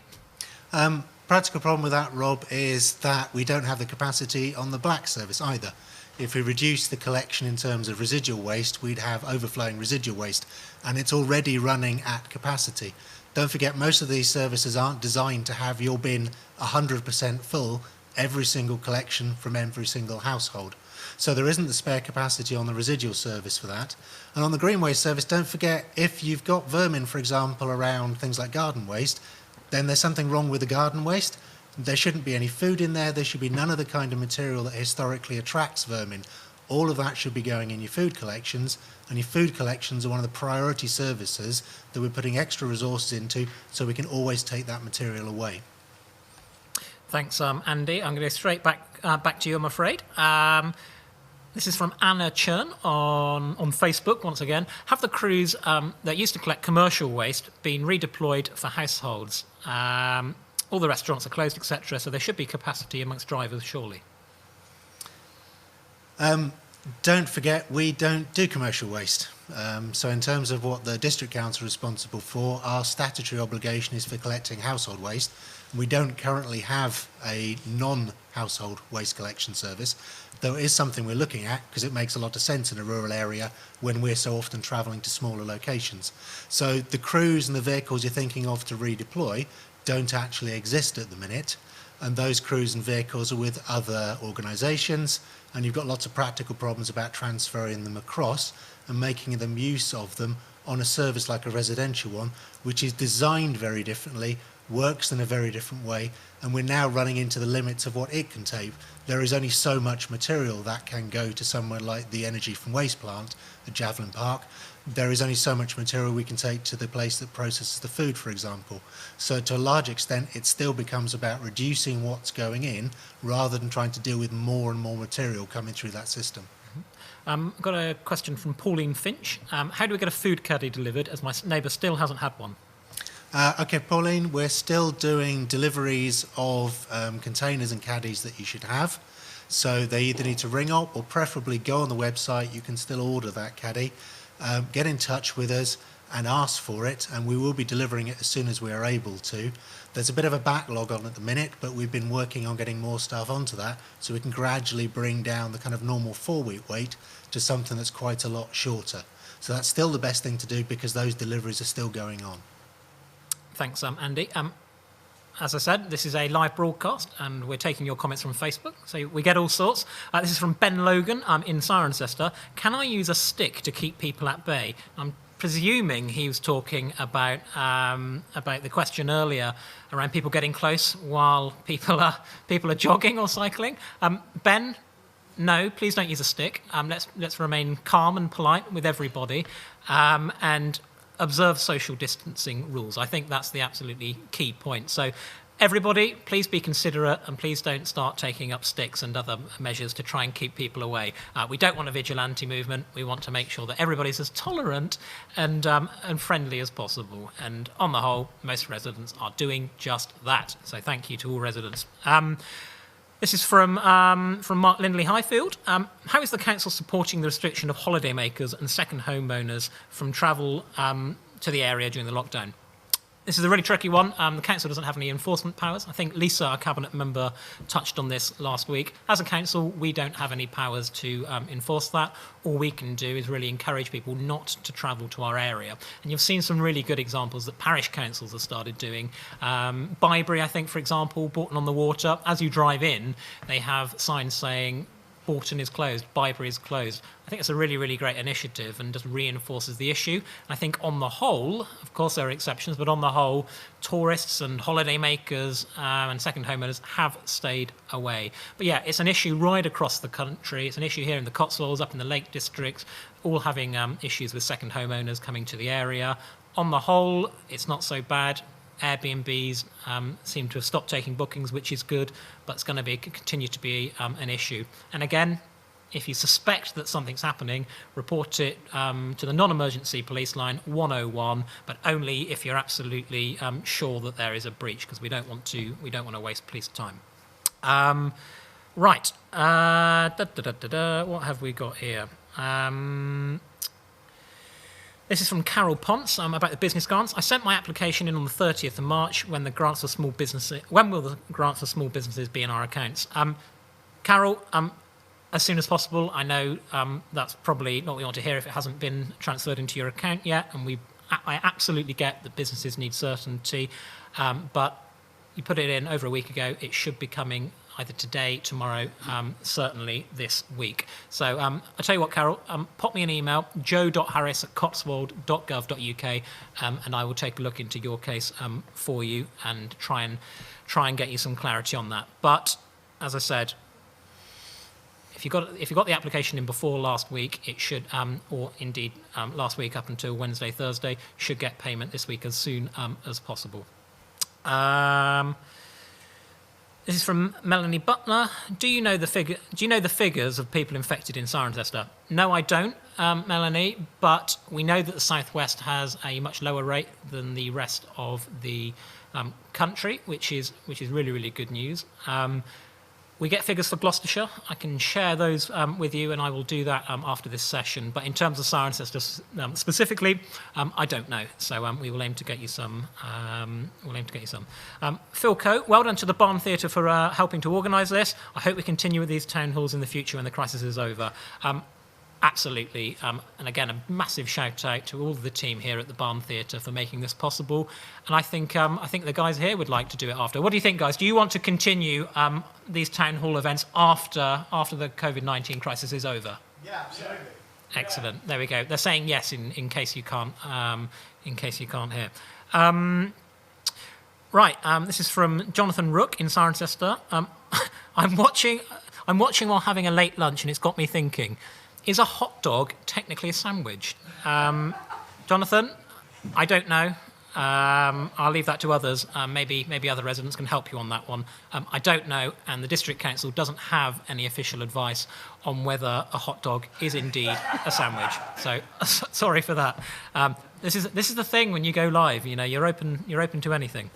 Practical problem with that, Rob, is that we don't have the capacity on the black service either. If we reduce the collection in terms of residual waste, we'd have overflowing residual waste, and it's already running at capacity. Don't forget, most of these services aren't designed to have your bin 100% full every single collection from every single household. So there isn't the spare capacity on the residual service for that. And on the green waste service, don't forget, if you've got vermin, for example, around things like garden waste, then there's something wrong with the garden waste. There shouldn't be any food in there. There should be none of the kind of material that historically attracts vermin. All of that should be going in your food collections, and your food collections are one of the priority services that we're putting extra resources into so we can always take that material away. Thanks, Andy. I'm going to go straight back to you, I'm afraid. This is from Anna Churn on Facebook, once again. Have the crews that used to collect commercial waste been redeployed for households? All the restaurants are closed, etc., so there should be capacity amongst drivers, surely. Don't forget, we don't do commercial waste. So in terms of what the District Council is responsible for, our statutory obligation is for collecting household waste. We don't currently have a non-household waste collection service, though it is something we're looking at because it makes a lot of sense in a rural area when we're so often travelling to smaller locations. So the crews and the vehicles you're thinking of to redeploy don't actually exist at the minute, and those crews and vehicles are with other organisations, and you've got lots of practical problems about transferring them across and making them use of them on a service like a residential one, which is designed very differently, works in a very different way, and we're now running into the limits of what it can take. There is only so much material that can go to somewhere like the energy from waste plant at Javelin Park. There is only so much material we can take to the place that processes the food, for example. So to a large extent, it still becomes about reducing what's going in rather than trying to deal with more and more material coming through that system. I've got a question from Pauline Finch. How do we get a food caddy delivered, as my neighbour still hasn't had one? Okay, Pauline, we're still doing deliveries of containers and caddies that you should have. So they either need to ring up or preferably go on the website. You can still order that caddy. Get in touch with us and ask for it, and we will be delivering it as soon as we are able to. There's a bit of a backlog on at the minute, but we've been working on getting more staff onto that so we can gradually bring down the kind of normal 4-week wait to something that's quite a lot shorter. So that's still the best thing to do because those deliveries are still going on. Thanks, Andy. as I said, this is a live broadcast, and we're taking your comments from Facebook, so we get all sorts. This is from Ben Logan in Cirencester. Can I use a stick to keep people at bay? I'm presuming he was talking about the question earlier around people getting close while people are jogging or cycling. Ben, no, please don't use a stick. Let's remain calm and polite with everybody, and observe social distancing rules. I think that's the absolutely key point. So everybody, please be considerate, and please don't start taking up sticks and other measures to try and keep people away. We don't want a vigilante movement. We want to make sure that everybody's as tolerant and friendly as possible. And on the whole, most residents are doing just that. So thank you to all residents. This is from Mark Lindley Highfield. How is the council supporting the restriction of holidaymakers and second homeowners from travel to the area during the lockdown? This is a really tricky one. The council doesn't have any enforcement powers. I think Lisa, our cabinet member, touched on this last week. As a council, we don't have any powers to enforce that. All we can do is really encourage people not to travel to our area. And you've seen some really good examples that parish councils have started doing. Bybury, I think, for example, Bourton on the Water. As you drive in, they have signs saying Bourton is closed, Bybury is closed. I think it's a really, really great initiative and just reinforces the issue. I think on the whole, of course there are exceptions, but on the whole, tourists and holidaymakers and second homeowners have stayed away. But yeah, it's an issue right across the country. It's an issue here in the Cotswolds, up in the Lake District, all having issues with second homeowners coming to the area. On the whole, it's not so bad. Airbnbs seem to have stopped taking bookings, which is good, but it's going to continue to be an issue. And again, if you suspect that something's happening, report it to the non-emergency police line 101, but only if you're absolutely sure that there is a breach, because we don't want to waste police time. Right. What have we got here? This is from Carol Ponce about the business grants. I sent my application in on the 30th of March. When will the grants for small businesses be in our accounts? Carol, as soon as possible. I know that's probably not what you want to hear if it hasn't been transferred into your account yet, and I absolutely get that businesses need certainty, but you put it in over a week ago. It should be coming either today, tomorrow, certainly this week. So I'll tell you what, Carol, pop me an email, joe.harris@cotswold.gov.uk, and I will take a look into your case for you and try and get you some clarity on that. But as I said, if you got the application in before last week, it should, or indeed last week up until Wednesday, Thursday, should get payment this week as soon as possible. This is from Melanie Butler. Do you know the figures of people infected in Cirencester? No, I don't, Melanie. But we know that the southwest has a much lower rate than the rest of the country, which is really, really good news. We get figures for Gloucestershire. I can share those with you, and I will do that after this session. But in terms of Cirencester specifically, I don't know. So we will aim to get you some. Phil Coe, well done to the Barn Theatre for helping to organise this. I hope we continue with these town halls in the future when the crisis is over. Absolutely. And again, a massive shout out to all of the team here at the Barn Theatre for making this possible. And I think the guys here would like to do it after. What do you think, guys? Do you want to continue these town hall events after the COVID-19 crisis is over? Yeah, absolutely. Excellent. Yeah. There we go. They're saying yes in case you can't hear. Right. This is from Jonathan Rook in Cirencester. I'm watching while having a late lunch, and it's got me thinking. Is a hot dog technically a sandwich? Jonathan, I don't know. I'll leave that to others. Maybe other residents can help you on that one. I don't know, and the District Council doesn't have any official advice on whether a hot dog is indeed a sandwich. So sorry for that. This is the thing when you go live. You know, you're open to anything.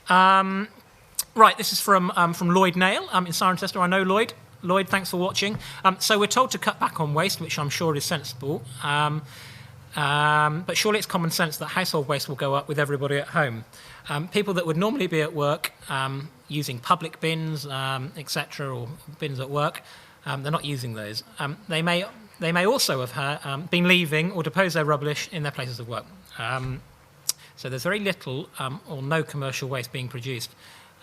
Right, this is from Lloyd Nail in Cirencester. I know Lloyd. Lloyd, thanks for watching. So we're told to cut back on waste, which I'm sure is sensible. But surely it's common sense that household waste will go up with everybody at home. People that would normally be at work using public bins, etc., or bins at work, they're not using those. They may also have been leaving or deposed their rubbish in their places of work. So there's very little or no commercial waste being produced,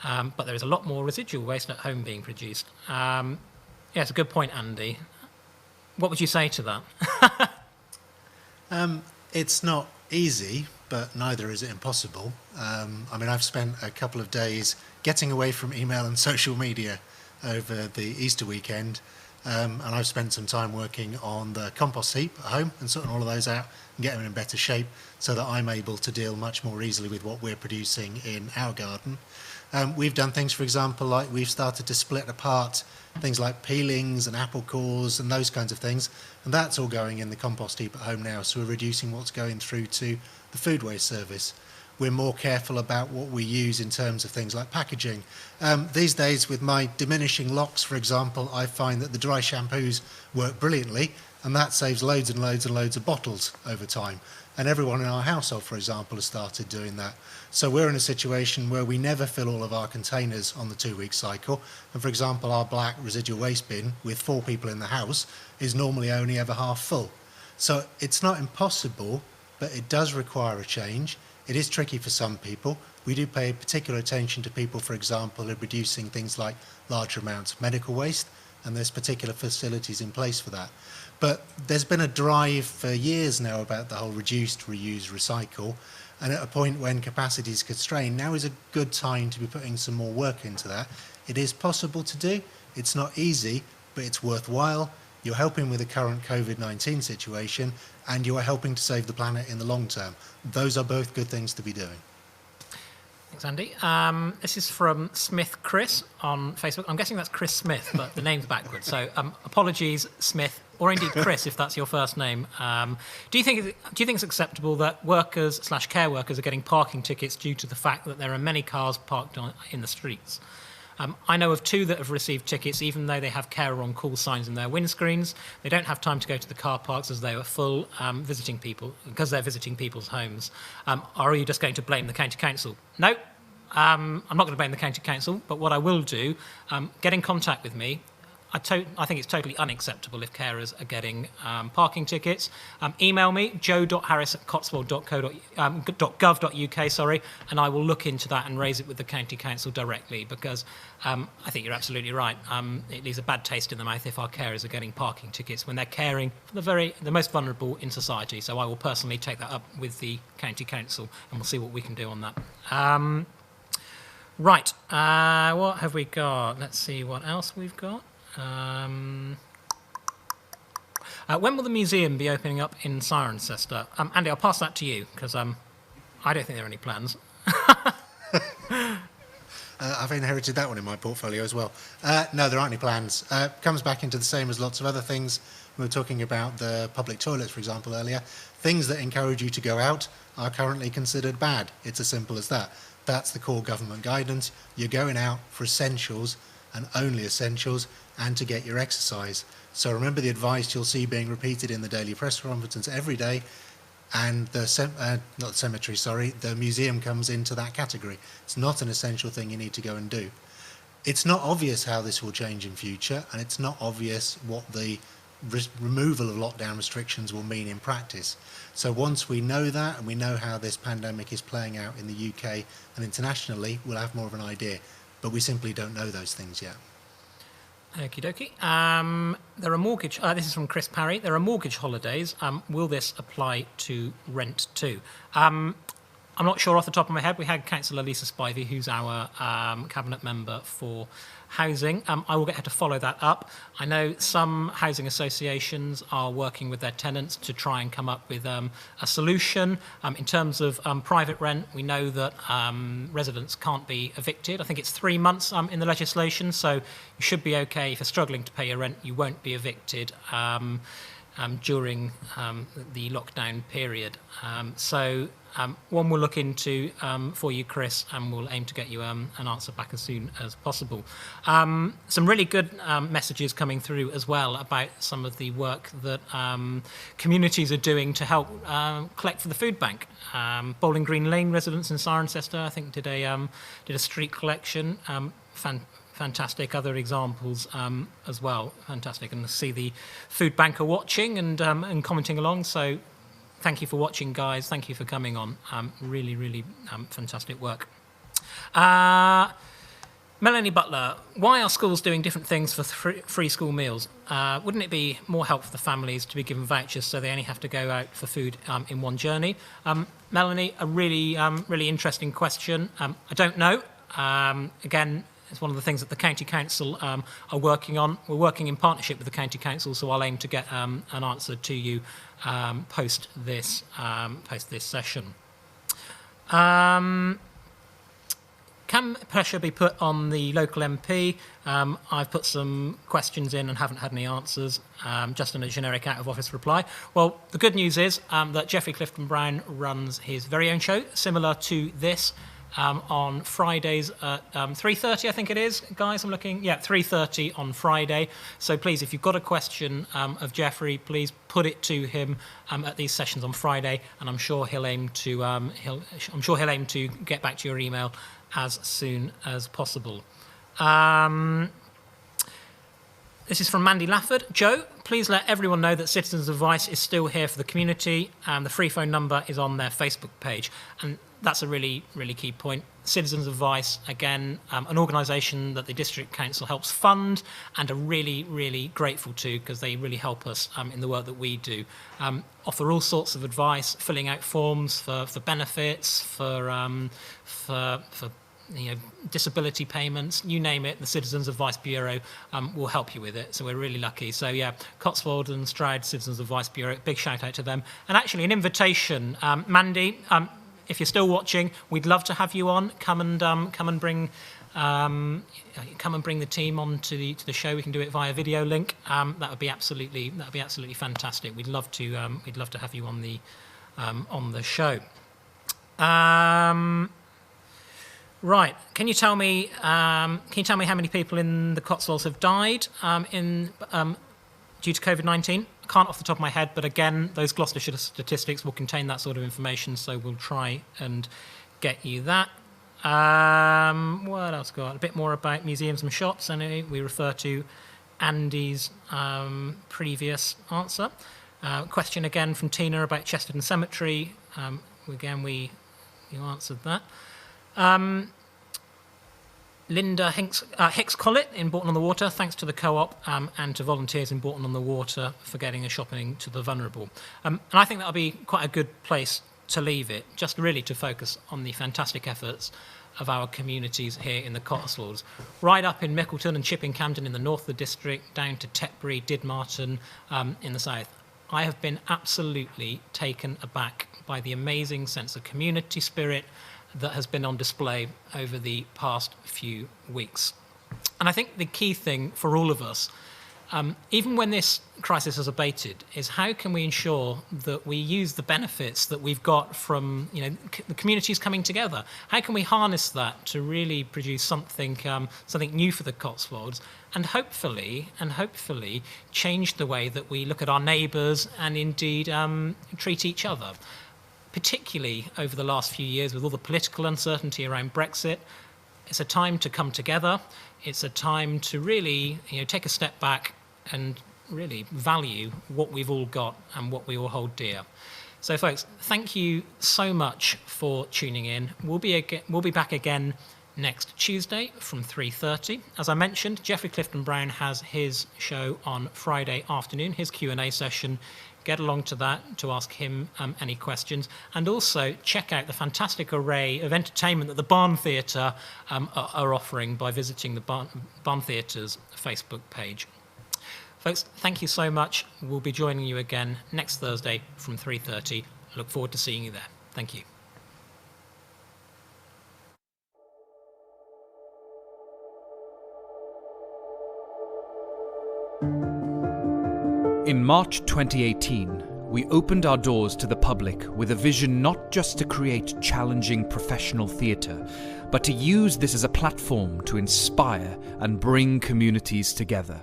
but there is a lot more residual waste at home being produced. Yeah, it's a good point, Andy. What would you say to that? It's not easy, but neither is it impossible. I mean, I've spent a couple of days getting away from email and social media over the Easter weekend, and I've spent some time working on the compost heap at home and sorting all of those out and getting them in better shape so that I'm able to deal much more easily with what we're producing in our garden. We've done things, for example, like we've started to split apart things like peelings and apple cores and those kinds of things, and that's all going in the compost heap at home now, so we're reducing what's going through to the food waste service. We're more careful about what we use in terms of things like packaging. These days, with my diminishing locks, for example, I find that the dry shampoos work brilliantly, and that saves loads and loads and loads of bottles over time. And everyone in our household, for example, has started doing that. So we're in a situation where we never fill all of our containers on the 2-week cycle. And for example, our black residual waste bin with 4 people in the house is normally only ever half full. So it's not impossible, but it does require a change. It is tricky for some people. We do pay particular attention to people, for example, who are producing things like larger amounts of medical waste, and there's particular facilities in place for that. But there's been a drive for years now about the whole reduce, reuse, recycle, and at a point when capacity is constrained, now is a good time to be putting some more work into that. It is possible to do. It's not easy, but it's worthwhile. You're helping with the current COVID-19 situation, and you are helping to save the planet in the long term. Those are both good things to be doing. Thanks, Andy. This is from Smith Chris on Facebook. I'm guessing that's Chris Smith, but the name's backwards. So apologies, Smith, or indeed Chris, if that's your first name. Do you think it's acceptable that workers/care workers are getting parking tickets due to the fact that there are many cars parked in the streets? I know of 2 that have received tickets, even though they have carer on call signs in their windscreens. They don't have time to go to the car parks as they were full, visiting people, because they're visiting people's homes. Are you just going to blame the county council? No, I'm not going to blame the county council, but what I will do, get in contact with me. I think it's totally unacceptable if carers are getting parking tickets. Email me, joe.harris@cotswold.gov.uk, and I will look into that and raise it with the county council directly, because I think you're absolutely right. It leaves a bad taste in the mouth if our carers are getting parking tickets when they're caring for the most vulnerable in society. So I will personally take that up with the county council, and we'll see what we can do on that. Right, what have we got? Let's see what else we've got. When will the museum be opening up in Cirencester? Andy, I'll pass that to you, because I don't think there are any plans. I've inherited that one in my portfolio as well. No, there aren't any plans. Comes back into the same as lots of other things. We were talking about the public toilets, for example, earlier. Things that encourage you to go out are currently considered bad. It's as simple as that. That's the core government guidance. You're going out for essentials and only essentials, and to get your exercise. So remember the advice you'll see being repeated in the daily press conference every day, and the museum comes into that category. It's not an essential thing you need to go and do. It's not obvious how this will change in future, and it's not obvious what the removal of lockdown restrictions will mean in practice. So once we know that, and we know how this pandemic is playing out in the UK and internationally, we'll have more of an idea. But we simply don't know those things yet. Okie dokie. There are mortgage. This is from Chris Parry. There are mortgage holidays. Will this apply to rent too? I'm not sure off the top of my head. We had Councillor Lisa Spivey, who's our cabinet member for housing. I will get her to follow that up. I know some housing associations are working with their tenants to try and come up with a solution. In terms of private rent, we know that residents can't be evicted. I think it's 3 months in the legislation, so you should be okay. If you're struggling to pay your rent, you won't be evicted during the lockdown period. One we'll look into for you, Chris, and we'll aim to get you an answer back as soon as possible. Some really good messages coming through as well about some of the work that communities are doing to help collect for the food bank. Bowling Green Lane residents in Cirencester, I think, did a street collection. Fantastic other examples as well. Fantastic, and to see the food banker watching and commenting along. So thank you for watching, guys. Thank you for coming on. Really, really fantastic work. Melanie Butler, why are schools doing different things for free school meals? Wouldn't it be more help for the families to be given vouchers so they only have to go out for food in one journey? Melanie, a really, really interesting question. I don't know. Again, it's one of the things that the County Council are working on. We're working in partnership with the County Council, so I'll aim to get an answer to you post this session. Can pressure be put on the local MP? I've put some questions in and haven't had any answers, just in a generic out-of-office reply. Well, the good news is that Geoffrey Clifton Brown runs his very own show, similar to this, on Fridays at 3:30, I think it is, guys. I'm looking, 3:30 on Friday. So please, if you've got a question of Geoffrey, please put it to him at these sessions on Friday, and I'm sure he'll aim to get back to your email as soon as possible. This is from Mandy Lafford. Joe, please let everyone know that Citizens Advice is still here for the community. The free phone number is on their Facebook page. And that's a really, really key point. Citizens Advice, again, an organisation that the District Council helps fund and are really, really grateful to, because they really help us in the work that we do. Offer all sorts of advice, filling out forms for benefits, for disability payments, you name it, the Citizens Advice Bureau will help you with it. So we're really lucky. So yeah, Cotswold and Stroud Citizens Advice Bureau, big shout out to them. And actually an invitation, Mandy, if you're still watching, we'd love to have you on. Come and bring the team on to the show. We can do it via video link. That would be absolutely fantastic. We'd love to have you on the show. Right. Can you tell me how many people in the Cotswolds have died due to COVID-19? I can't off the top of my head, but again, those Gloucestershire statistics will contain that sort of information, so we'll try and get you that. What else got? A bit more about museums and shops. Anyway, we refer to Andy's previous answer. Question again from Tina about Chesterton Cemetery. Again, you answered that. Linda Hicks Collett in Bourton-on-the-Water, thanks to the co-op and to volunteers in Bourton-on-the-Water for getting a shopping to the vulnerable. And I think that'll be quite a good place to leave it, just really to focus on the fantastic efforts of our communities here in the Cotswolds, right up in Mickleton and Chipping Campden in the north of the district, down to Tetbury, Didmarton in the south. I have been absolutely taken aback by the amazing sense of community spirit that has been on display over the past few weeks. And I think the key thing for all of us, even when this crisis has abated, is how can we ensure that we use the benefits that we've got from the communities coming together? How can we harness that to really produce something new for the Cotswolds, and hopefully change the way that we look at our neighbours and indeed treat each other? Particularly over the last few years with all the political uncertainty around Brexit, it's a time to come together. It's a time to really take a step back and really value what we've all got and what we all hold dear. So folks, thank you so much for tuning in. We'll be back again next Tuesday from 3:30. As I mentioned, Geoffrey Clifton Brown has his show on Friday afternoon, his Q&A session. Get along to that to ask him any questions, and also check out the fantastic array of entertainment that the Barn Theatre are offering by visiting the Barn Theatre's Facebook page. Folks, thank you so much. We'll be joining you again next Thursday from 3:30. Look forward to seeing you there. Thank you. In March 2018, we opened our doors to the public with a vision not just to create challenging professional theatre, but to use this as a platform to inspire and bring communities together.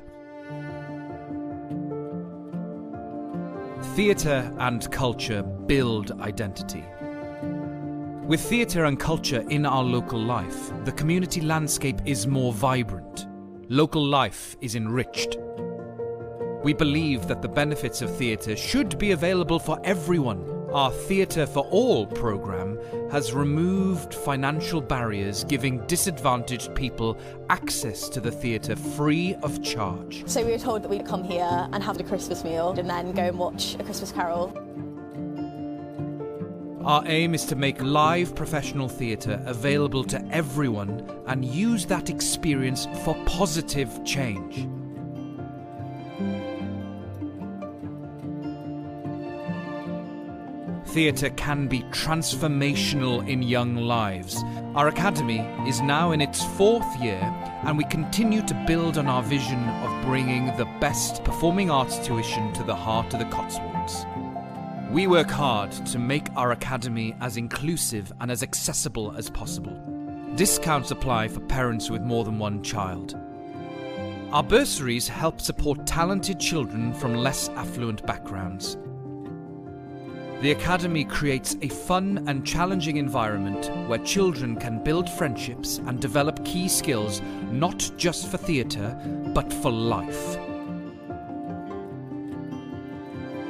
Theatre and culture build identity. With theatre and culture in our local life, the community landscape is more vibrant. Local life is enriched. We believe that the benefits of theatre should be available for everyone Our Theatre for All programme has removed financial barriers, giving disadvantaged people access to the theatre free of charge. So we were told that we'd come here and have a Christmas meal and then go and watch A Christmas Carol. Our aim is to make live professional theatre available to everyone and use that experience for positive change. Theatre can be transformational in young lives. Our academy is now in its 4th year, and we continue to build on our vision of bringing the best performing arts tuition to the heart of the Cotswolds. We work hard to make our academy as inclusive and as accessible as possible. Discounts apply for parents with more than one child. Our bursaries help support talented children from less affluent backgrounds. The Academy creates a fun and challenging environment where children can build friendships and develop key skills not just for theatre, but for life.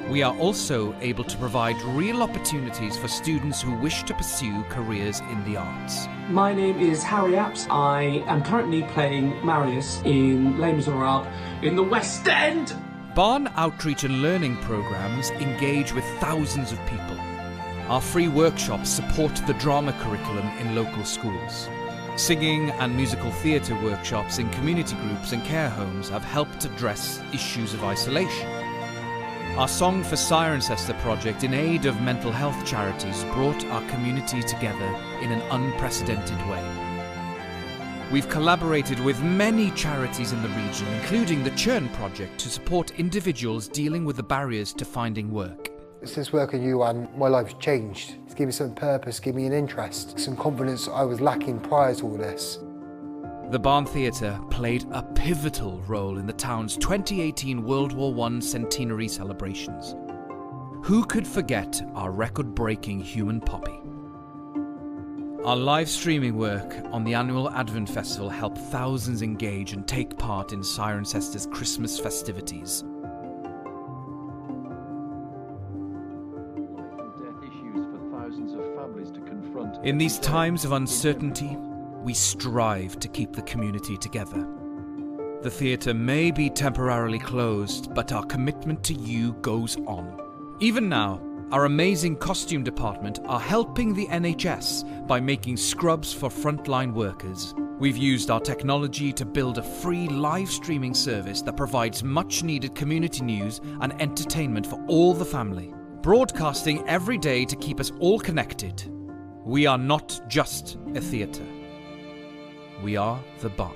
We are also able to provide real opportunities for students who wish to pursue careers in the arts. My name is Harry Apps. I am currently playing Marius in Les Miserables in the West End. Barn outreach and learning programs engage with thousands of people. Our free workshops support the drama curriculum in local schools. Singing and musical theatre workshops in community groups and care homes have helped address issues of isolation. Our Song for Cirencester project in aid of mental health charities brought our community together in an unprecedented way. We've collaborated with many charities in the region, including the Churn project, to support individuals dealing with the barriers to finding work. Since working with you, my life's changed. It's given me some purpose, given me an interest, some confidence I was lacking prior to all this. The Barn Theatre played a pivotal role in the town's 2018 World War I centenary celebrations. Who could forget our record-breaking Human Poppy? Our live streaming work on the annual Advent Festival helped thousands engage and take part in Cirencester's Christmas festivities. In these times of uncertainty, we strive to keep the community together. The theatre may be temporarily closed, but our commitment to you goes on. Even now, our amazing costume department are helping the NHS by making scrubs for frontline workers. We've used our technology to build a free live streaming service that provides much needed community news and entertainment for all the family, broadcasting every day to keep us all connected. We are not just a theatre. We are the Barn.